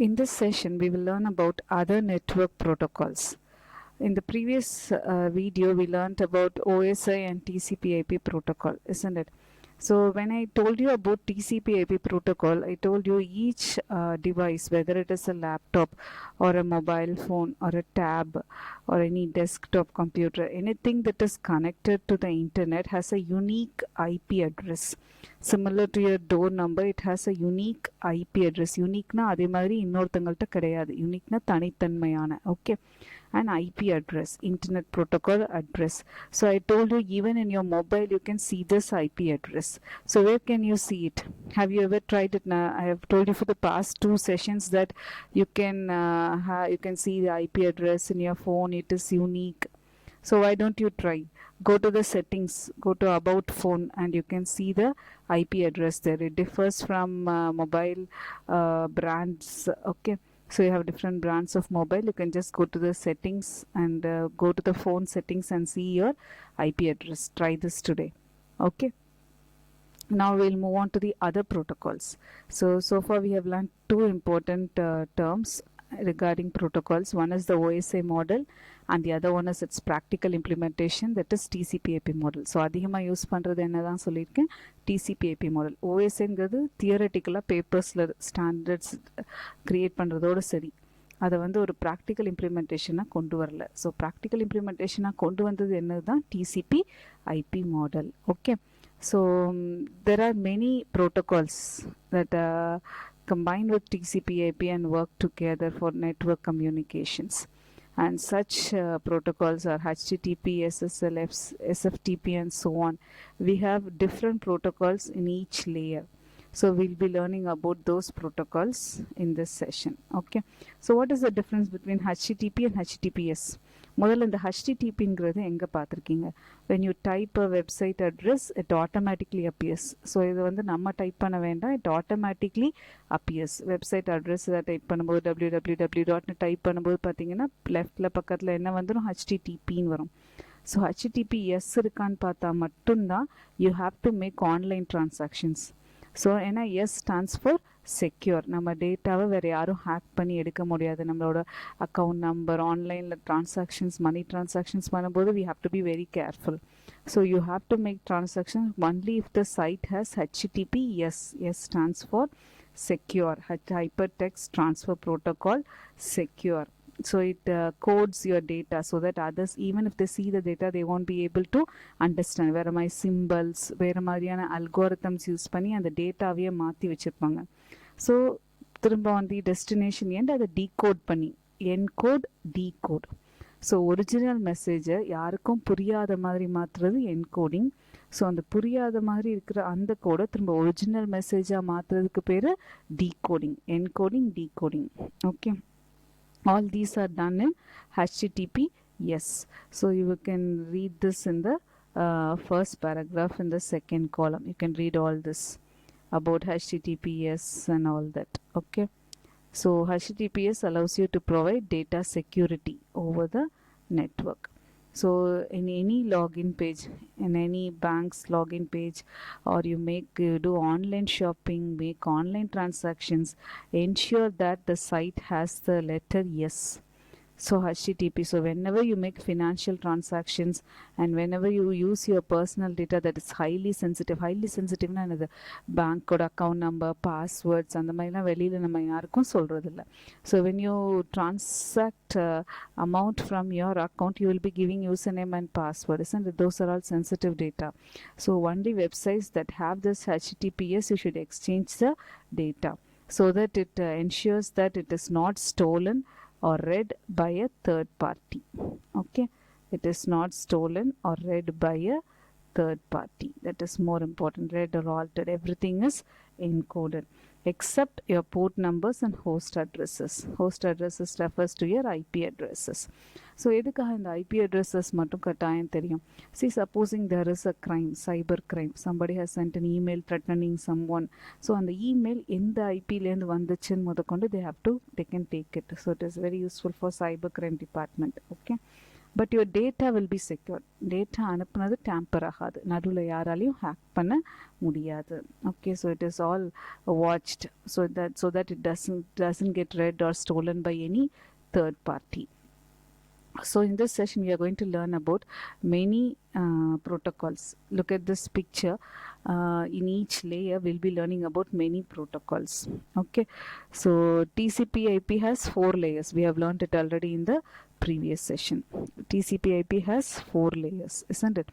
In this session, we will learn about other network protocols. In the previous video, we learned about OSI and TCPIP protocol, isn't it? So when I told you about TCPIP protocol, I told you each device, whether it is a laptop or a mobile phone or a tab or any desktop computer, anything that is connected to the internet has a unique IP address. Similar to your door number, it has a unique IP address. Uniqueனா அதே மாதிரி இன்னொருத்தங்கள்ட்ட கிடையாது. Uniqueனா தனித்தன்மையான. Okay. An IP address, internet protocol address. So I told you even in your mobile you can see this IP address. So where can you see it? Have you ever tried it? Now I have told you for the past 2 sessions that you can see the IP address in your phone. It is unique. So why don't you try? Go to the settings, go to about phone, and you can see the IP address there. It differs from mobile brands. Okay. So you have different brands of mobile. You can just go to the settings and go to the phone settings and see your IP address. Try this today. Okay. Now we'll move on to the other protocols. So far we have learned two important terms regarding protocols. One is the OSI model and the other one is its practical implementation, that is TCPIP model. So அதிகமாக use பண்ணுறது என்னதான் சொல்லியிருக்கேன், TCPIP model. OSIங்கிறது தியரட்டிக்கலாக பேப்பர்ஸில் standards create பண்ணுறதோடு சரி, அதை வந்து ஒரு practical இம்ப்ளிமெண்டேஷனாக கொண்டு வரல. ஸோ ப்ராக்டிக்கல் இம்ப்ளிமெண்டேஷனாக கொண்டு வந்தது என்னது தான் TCPIP model. Okay. So there are many protocols that combine with TCP/IP and work together for network communications. And such protocols are HTTP, SSL, SFTP, and so on. We have different protocols in each layer. So we'll be learning about those protocols in this session. Okay. So what is the difference between HTTP and HTTPS? முதல்ல இந்த HTTPங்கிறது எங்கே பார்த்துருக்கீங்க? when you type a website address, it automatically appears. So இது வந்து நம்ம type பண்ண வேண்டாம், it automatically appears. Website address இதை டைப் பண்ணும்போது www.னு டைப் பண்ணும்போது பார்த்தீங்கன்னா லெஃப்டில் பக்கத்தில் என்ன வந்துடும், HTTPன்னு வரும். ஸோ HTTPS இருக்கான்னு பார்த்தா மட்டும்தான் you have to make online transactions. So ஏன்னா எஸ் ஸ்டாண்ட்ஸ் ஃபார் செக்யூர். நம்ம டேட்டாவை வேறு யாரும் ஹேக் பண்ணி எடுக்க முடியாது. நம்மளோட அக்கௌண்ட் நம்பர், ஆன்லைனில் ட்ரான்சாக்ஷன்ஸ், மணி ட்ரான்சாக்ஷன்ஸ் பண்ணும்போது we have to be very careful. So you have to make transactions only if the site has HTTPS. S stands for secure, hypertext transfer protocol, secure. So it codes your data so that others, even if they see the data, they won't be able to understand. வேறு மாதிரி symbols, வேறு மாதிரியான algorithms use பண்ணி அந்த டேட்டாவையே மாற்றி வச்சுருப்பாங்க. So திரும்ப வந்து டெஸ்டினேஷன் எண்ட் அதை டீகோட் பண்ணி, என்கோட் டீகோட். ஸோ ஒரிஜினல் மெசேஜை யாருக்கும் புரியாத மாதிரி மாற்றுறது என்கோடிங். ஸோ அந்த புரியாத மாதிரி இருக்கிற அந்த கோடை திரும்ப ஒரிஜினல் மெசேஜாக மாற்றுறதுக்கு பேர் decoding, encoding, decoding. Okay. All these are done in HTTPS. So you can read this in the first paragraph in the second column. You can read all this about HTTPS and all that. Okay. So HTTPS allows you to provide data security over the network. So in any login page, in any bank's login page, or you do online shopping, make online transactions, ensure that the site has the letter yes. So HTTP. So whenever you make financial transactions and whenever you use your personal data that is highly sensitive na another bank code, account number, passwords and the maila velila nama yarukkum solradilla. So when you transact amount from your account, you will be giving username and password, isn't it? Those are all sensitive data. So only websites that have this HTTPS, you should exchange the data so that it ensures that it is not stolen or read by a third party. Okay. It is not stolen or read by a third party. That is more important. Read or altered. Everything is encoded except your port numbers and host addresses. Host addresses refers to your IP addresses. So எதுக்காக இந்த IP addresses மட்டும் கட்டாயம் தெரியும்? See, supposing there is a crime, cyber crime, somebody has sent an email threatening someone. So அந்த email எந்த IPலேருந்து வந்துச்சுன்னு முதற்கொண்டு they can take it. So it is very useful for cyber crime department. Okay. but your data will be secure. Data அனுப்புனது tamper ஆகாது, நடுவில் யாராலையும் hack பண்ண முடியாது. Okay, so it is all watched so that it doesn't get read or stolen by any third party. So in this session we are going to learn about many protocols. Look at this picture. In each layer we'll be learning about many protocols. Okay, so TCPIP has 4 layers. We have learned it already in the previous session. TCPIP has 4 layers, isn't it?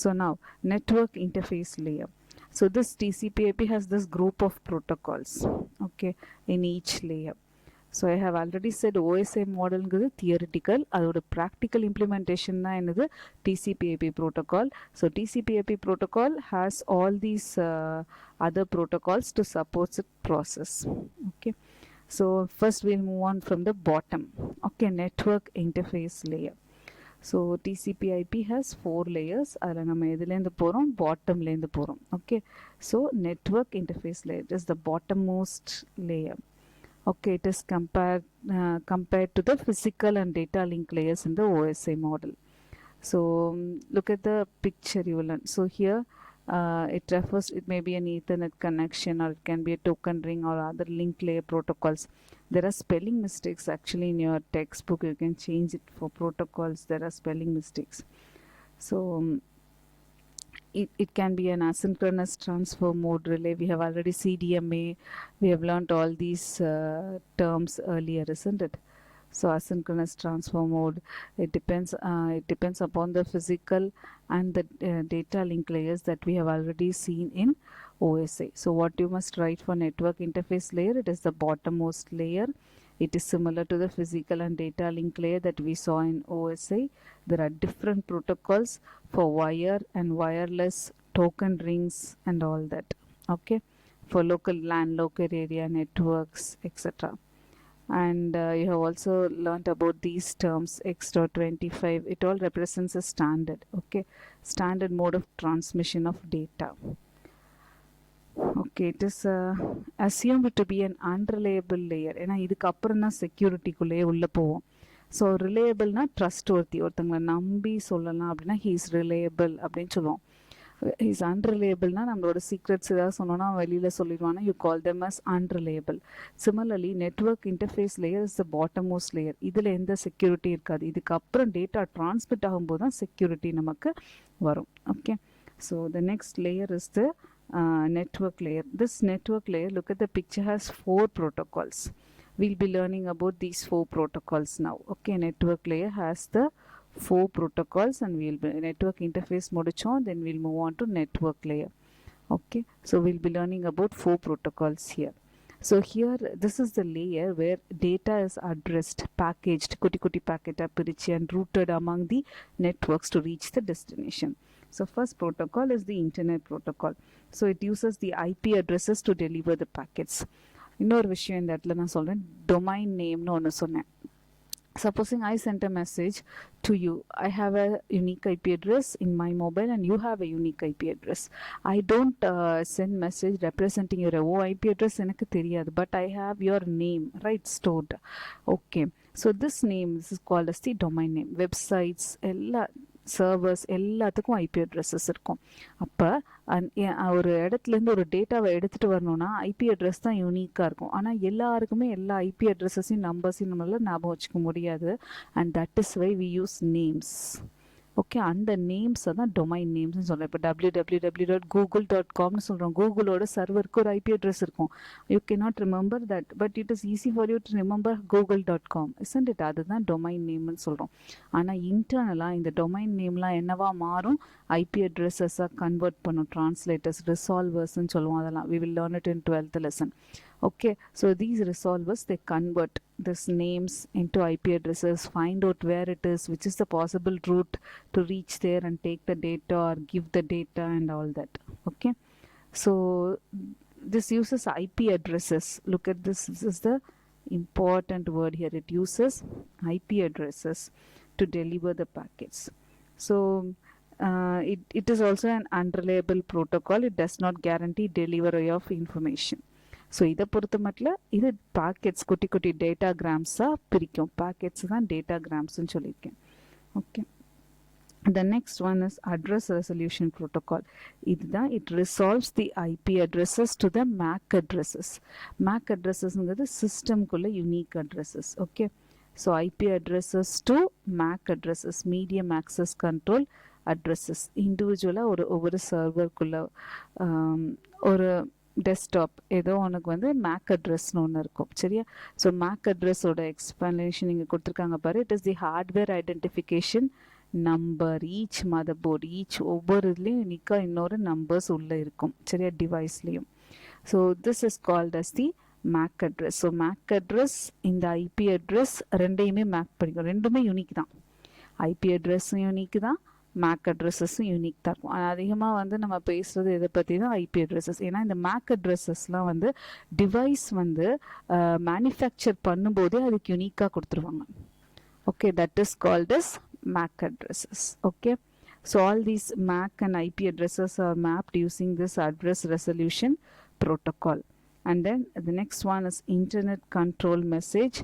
So now network interface layer. So this TCPIP has this group of protocols, okay, in each layer. So I have already said OSI model is theoretical. Adoda practical implementation na enadhu TCPIP protocol. So TCPIP protocol has all these other protocols to support the process. Okay. So first we'll move on from the bottom. Okay, network interface layer. So TCPIP has 4 layers. Adala nama edhilendhu porom, bottom lendu porom. Okay. So network interface layer is the bottommost layer. Okay, it is compared to the physical and data link layers in the OSI model. So look at the picture you will learn. So here it may be an Ethernet connection, or it can be a token ring or other link layer protocols. There are spelling mistakes actually in your textbook. You can change it for protocols. There are spelling mistakes. So it can be an asynchronous transfer mode relay. We have already CDMA. We have learned all these terms earlier, isn't it? So asynchronous transfer mode, it depends upon the physical and the data link layers that we have already seen in OSI. So what you must write for network interface layer, it is the bottommost layer. It is similar to the physical and data link layer that we saw in OSI. There are different protocols for wire and wireless, token rings and all that. Okay, for local LAN, local area networks, etc. And you have also learnt about these terms. X.25, it all represents a standard. Okay, standard mode of transmission of data. Okay, it is assumed to be an unreliable layer. ஏன்னா இதுக்கு அப்புறம் தான் செக்யூரிட்டிக்குள்ளேயே உள்ளே போவோம். So ரிலையபிள்னா trust ஒருத்தங்களை நம்பி சொல்லலாம் அப்படின்னா ஹீஸ் ரிலையபிள் அப்படின்னு சொல்லுவோம். ஹீஸ் அன்ரிலையபிள்னா நம்மளோட சீக்ரெட்ஸ் ஏதாவது சொன்னோன்னா வெளியில் சொல்லிடுவானா, you call them as unreliable. Similarly network interface layer is the bottommost layer. இதில் எந்த செக்யூரிட்டி இருக்காது. இதுக்கப்புறம் டேட்டா டிரான்ஸ்மிட் ஆகும்போது தான் செக்யூரிட்டி நமக்கு வரும். Okay, so the next layer is the network layer. This network layer, look at the picture, has 4 protocols. We'll be learning about these 4 protocols now. Okay, network layer has the 4 protocols, and we'll be network interface mudichom, then we'll move on to network layer. Okay, so we'll be learning about 4 protocols here. So here this is the layer where data is addressed, packaged, kuti packet pirichi and routed among the networks to reach the destination. So first protocol is the internet protocol. So it uses the IP addresses to deliver the packets. இன்னொரு விஷயம் இந்த இடத்துல நான் சொல்கிறேன், domain நேம்னு ஒன்று சொன்னேன். Supposing I sent a message to you, I have a unique IP address in my mobile and you have a unique IP address. I don't send message representing your IP address எனக்கு தெரியாது, but I have your name, right, stored. Okay, so this name, this is called as the domain name. Websites எல்லா servers எல்லாத்துக்கும் IP addresses இருக்கும். அப்போ ஒரு இடத்துலேருந்து ஒரு டேட்டாவை எடுத்துகிட்டு வரணும்னா ஐபி அட்ரஸ் தான் யூனிக்காக இருக்கும். ஆனால் எல்லாருக்குமே எல்லா ஐபி அட்ரஸஸையும் நம்பர்ஸையும் நம்மளால் ஞாபகம் வச்சுக்க முடியாது. And that is why we use names. Okay, அந்த நேம்ஸை தான் டொமைன் நேம்ஸ்னு சொல்கிறேன். இப்போ www.google.comனு சொல்கிறோம். கூகுளோட சர்வருக்கு ஒரு ஐபி அட்ரஸ் இருக்கும். You cannot remember that, but it is easy for you to remember google.com, isn't it? அதுதான் டொமைன் நேம்னு சொல்கிறோம். ஆனால் இன்டர்னலாக இந்த டொமைன் நேம்லாம் என்னவா மாறும், ஐபி அட்ரஸஸாக கன்வெர்ட் பண்ணும் ட்ரான்ஸ்லேட்டர்ஸ், ரிசால்வர்ஸ்ன்னு சொல்லுவோம். அதெல்லாம் we will learn it in 12th lesson. Okay, so these resolvers, they convert this names into IP addresses, find out where it is, which is the possible route to reach there and take the data or give the data and all that. Okay, so this uses IP addresses. Look at this, this is the important word here. It uses IP addresses to deliver the packets. So it is also an unreliable protocol. It does not guarantee delivery of information. So இதை பொறுத்த மட்டும் இது pockets குட்டி குட்டி டேட்டாகிராம்ஸாக பிரிக்கும். Pockets தான் டேட்டாகிராம்ஸ்ன்னு சொல்லியிருக்கேன். Okay. The next one is address resolution protocol. It resolves the IP addresses to the MAC addresses. MAC addresses is system unique addresses. Okay, so IP addresses to MAC addresses, medium access control addresses. Individual over server or desktop ஏதோ உனக்கு வந்து make அட்ரஸ்னு ஒன்று இருக்கும் சரியா. So make அட்ரஸோட explanation இங்கே கொடுத்துருக்காங்க பாரு. It is the hardware identification number. Each motherboard ஒவ்வொரு இதுலேயும் யூனிக்காக இன்னொரு நம்பர்ஸ் உள்ளே இருக்கும் சரியா, டிவைஸ்லேயும். So this is called as the MAC address. So MAC address இந்த ஐபி அட்ரஸ் ரெண்டையுமே மேக் பண்ணிக்கும். ரெண்டுமே யூனிக் தான். ஐபி அட்ரஸும் யூனிக் தான், மேக் அட்ரஸஸும் யூனிக் தான் இருக்கும். அதிகமாக வந்து நம்ம பேசுகிறது இதை பற்றி தான் ஐபி அட்ரஸஸ். ஏன்னா இந்த மேக் அட்ரஸஸ்லாம் வந்து டிவைஸ் வந்து மேனுஃபேக்சர் பண்ணும்போதே அதுக்கு யூனிக்காக கொடுத்துருவாங்க. Okay, that is called as MAC addresses. Okay, so all these MAC and IP addresses are mapped using this address resolution protocol. And then the next one is internet control message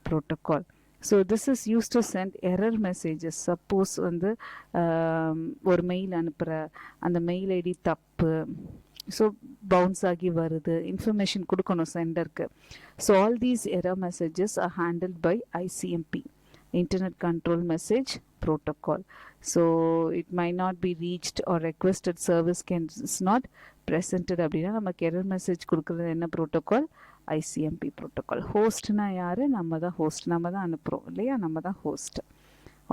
protocol. So this is used to send error messages. Suppose வந்து ஒரு mail அனுப்புகிற, அந்த mail ID தப்பு, so bounce ஆகி வருது, information கொடுக்கணும் சென்டருக்கு. So all these error messages are handled by ICMP, Internet Control Message Protocol. So it might not be reached or requested service is not presented அப்படின்னா நமக்கு error message கொடுக்குறது என்ன protocol? ICMP protocol. ஹோஸ்ட்னா யார்? நம்ம தான் host, நம்ம தான் அனுப்புகிறோம் இல்லையா, நம்ம தான் host.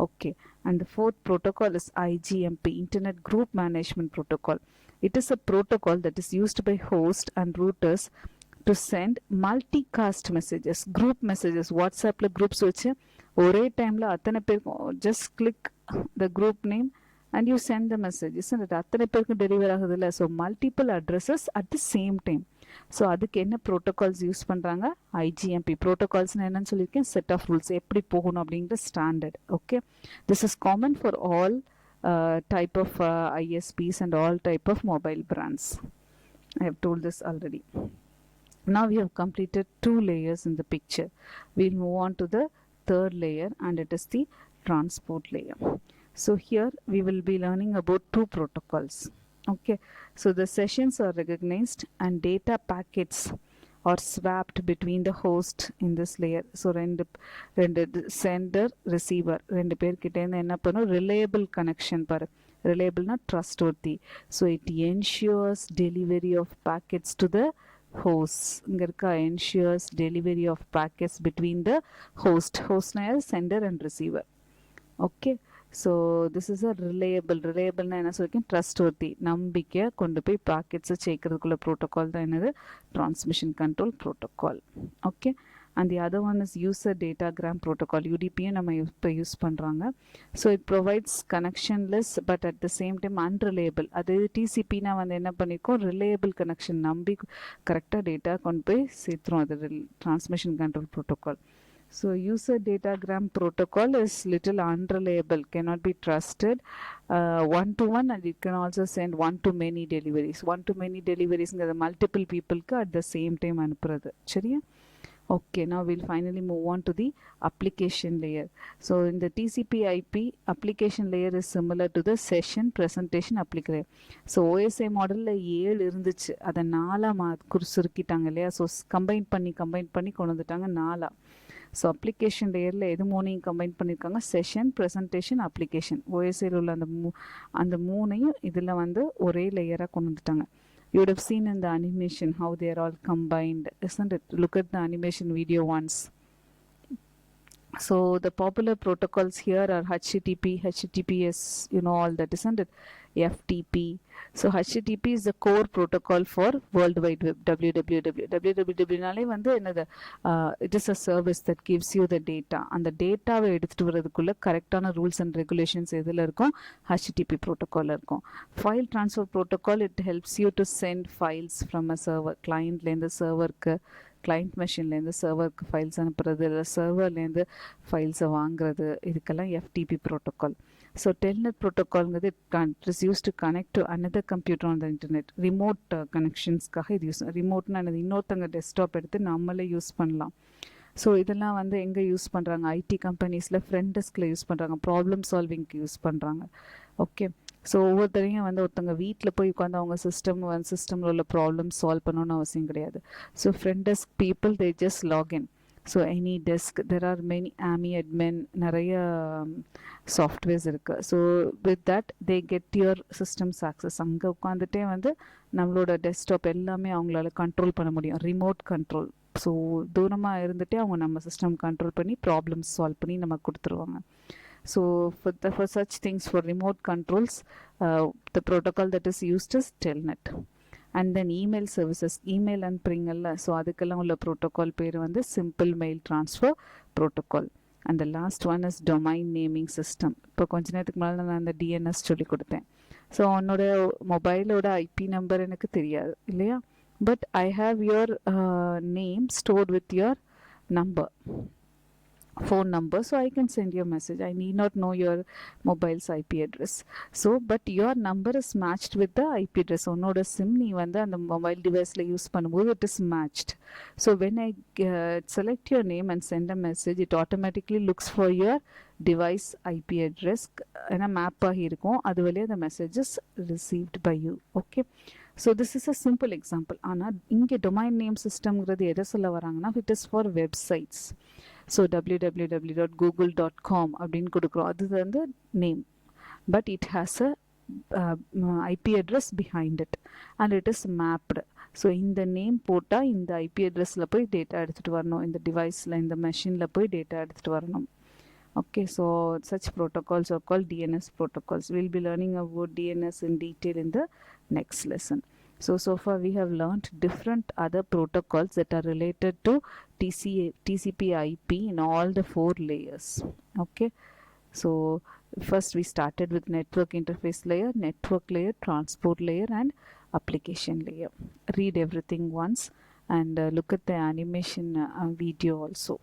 Okay, and the fourth protocol is IGMP, Internet Group Management Protocol. It is a protocol that is used by host and routers to send multicast messages, group messages. வாட்ஸ்அப்பில் குரூப்ஸ் வச்சு ஒரே டைமில் அத்தனை பேருக்கும் just click the group name and you sent the messages. அத்தனை பேருக்கு deliver ஆகுது இல்லை. So multiple addresses at the same time. So அதுக்கு என்ன ப்ரோட்டோகால்ஸ் யூஸ் பண்ணுறாங்க? IGMP ப்ரோட்டோகால்ஸ்னு என்னன்னு சொல்லியிருக்கேன், செட் ஆஃப் ரூல்ஸ், எப்படி போகணும் அப்படிங்கிற standard. Okay, this is common for all type of ISPs and all type of mobile brands. I have told this already. Now we have completed 2 layers in the picture. We'll move on to the third layer, and it is the transport layer. So here we will be learning about 2 protocols. Okay, so the sessions are recognized and data packets are swapped between the host in this layer. So ரெண்டு sender receiver ரெண்டு பேர்கிட்ட இருந்து என்ன பண்ணும்? reliable connection பாரு. reliable na trustworthy. So it ensures delivery of packets to the host. இங்க இருக்க ensures delivery of packets between the host na sender and receiver. Okay, so this is a reliable na என்ன சொல்லிருக்கேன்? trustworthy, நம்பிக்கையா கொண்டு போய் pockets சேர்க்கறதுக்குள்ள protocol தான் என்னது? transmission control protocol. Okay, and the other one is user datagram protocol. UDP நம்ம இப்போ use பண்ணுறாங்க. So it provides connectionless but at the same time unreliable. அது TCPனா வந்து என்ன பண்ணியிருக்கோம்? ரிலேபிள் கனெக்ஷன், நம்பி கரெக்டாக டேட்டா கொண்டு போய் சேர்த்துரும். அது transmission control protocol. So user datagram protocol is little unreliable, cannot be trusted, one to one, and it can also send one to many deliveries. One to many deliveries multiple people at the same time அனுப்புறது சரியா. Okay, now we'll finally move on to the application layer. So in the TCPIP, application layer is similar to the session presentation application. So OSI model 7 இருந்துச்சு, அதை 4 சுருக்கிட்டாங்க இல்லையா. So combine பண்ணி கொண்டு வந்துட்டாங்க 4. So application லேயரில் எது 3ஐயும் கம்பைன் பண்ணியிருக்காங்க? Session, presentation, application. ஓஎஸ்ஐயில் உள்ள அந்த 3ஐயும் இதில் வந்து ஒரே லேயராக கொண்டு வந்துட்டாங்க. You would have seen in the animation how they are all combined, isn't it? Look at the animation video once. So the popular protocols here are HTTP, HTTPS, you know all that, isn't it? FTP. So HTTP is the core protocol for World Wide Web, www. www நாலே வந்து என்னது? It is a service that gives you the data. அந்த டேட்டாவை எடுத்துகிட்டு வரதுக்குள்ள கரெக்டான rules and regulations எதில் இருக்கும்? HTTP ப்ரோட்டோக்கால் இருக்கும். File transfer protocol, it helps you to send files from a server. கிளைண்ட்லேருந்து சர்வருக்கு, கிளைண்ட் மெஷின்லேருந்து சர்வருக்கு ஃபைல்ஸ் அனுப்புறது, இல்லை சர்வர்லேருந்து ஃபைல்ஸை வாங்குறது, இதுக்கெல்லாம் FTP ப்ரோட்டோக்கால். ஸோ டெல்நெட் ப்ரோட்டோக்கால்ங்கிறது it is use to connect to another computer on the internet. Remote கனெக்ஷன்ஸ்க்காக இது யூஸ். ரிமோட்னா என்னது? இன்னொருத்தங்க டெஸ்க்டாப் எடுத்து நம்மளே யூஸ் பண்ணலாம். ஸோ இதெல்லாம் வந்து எங்கே யூஸ் பண்ணுறாங்க? ஐடி கம்பெனிஸில் ஃப்ரண்ட் டெஸ்கில் யூஸ் பண்ணுறாங்க, ப்ராப்ளம் சால்விங்க்கு யூஸ் பண்ணுறாங்க. ஓகே. ஸோ ஒவ்வொருத்தரையும் வந்து ஒருத்தவங்க வீட்டில் போய் உட்காந்து அவங்க சிஸ்டமில் உள்ள ப்ராப்ளம் சால்வ் பண்ணணும்னு அவசியம் கிடையாது. So front desk people they just login. So any desk there are many ஆமி அட்மின் நிறைய சாஃப்ட்வேர்ஸ் இருக்குது. So with that they get your systems access. அங்கே உட்காந்துட்டே வந்து நம்மளோட டெஸ்க்டாப் எல்லாமே அவங்களால கண்ட்ரோல் பண்ண முடியும், ரிமோட் கண்ட்ரோல். ஸோ தூரமாக இருந்துகிட்டே அவங்க நம்ம சிஸ்டம் கண்ட்ரோல் பண்ணி ப்ராப்ளம்ஸ் சால்வ் பண்ணி நமக்கு கொடுத்துருவாங்க. So for such things, for remote controls, the protocol that is used is telnet. And then email services, email அனுப்புறீங்கல்ல, ஸோ அதுக்கெல்லாம் உள்ள ப்ரோட்டோகால் பேர் வந்து simple mail transfer protocol. And the last one is domain naming system. இப்போ கொஞ்ச நேரத்துக்கு மேலே நான் அந்த டிஎன்எஸ் சொல்லி கொடுத்தேன். ஸோ உன்னோட மொபைலோட ஐபி நம்பர் எனக்கு தெரியாது இல்லையா, but I have your name stored with your number, phone number, so I can send you a message. I need not know your mobile's IP address. So but your number is matched with the IP address. உன்னோட sim நீ வந்து அந்த mobile டிவைஸில் use பண்ணும்போது it is matched. So when I select your name and send a message, it automatically looks for your device IP address. ஏன்னா map ஆகியிருக்கும், அது வழியாக the message is received by you. Okay, so this is a simple example. ஆனால் இங்கே domain name systemங்கிறது எதை சொல்ல வராங்கன்னா, it is for websites. So www.google.com அப்படின்னு கொடுக்குறோம், அது வந்து name, but it has a IP address behind it and it is mapped. So இந்த நேம் போட்டால் இந்த ஐபி அட்ரஸில் போய் டேட்டா எடுத்துகிட்டு வரணும், இந்த டிவைஸில் இந்த மெஷினில் போய் டேட்டா எடுத்துகிட்டு வரணும். Okay, so such protocols are called DNS protocols. We'll be learning about DNS in detail in the next lesson. So far we have learned different other protocols that are related to TCPIP in all the 4 layers. Okay, so first we started with network interface layer, network layer, transport layer and application layer. Read everything once and look at the animation video also.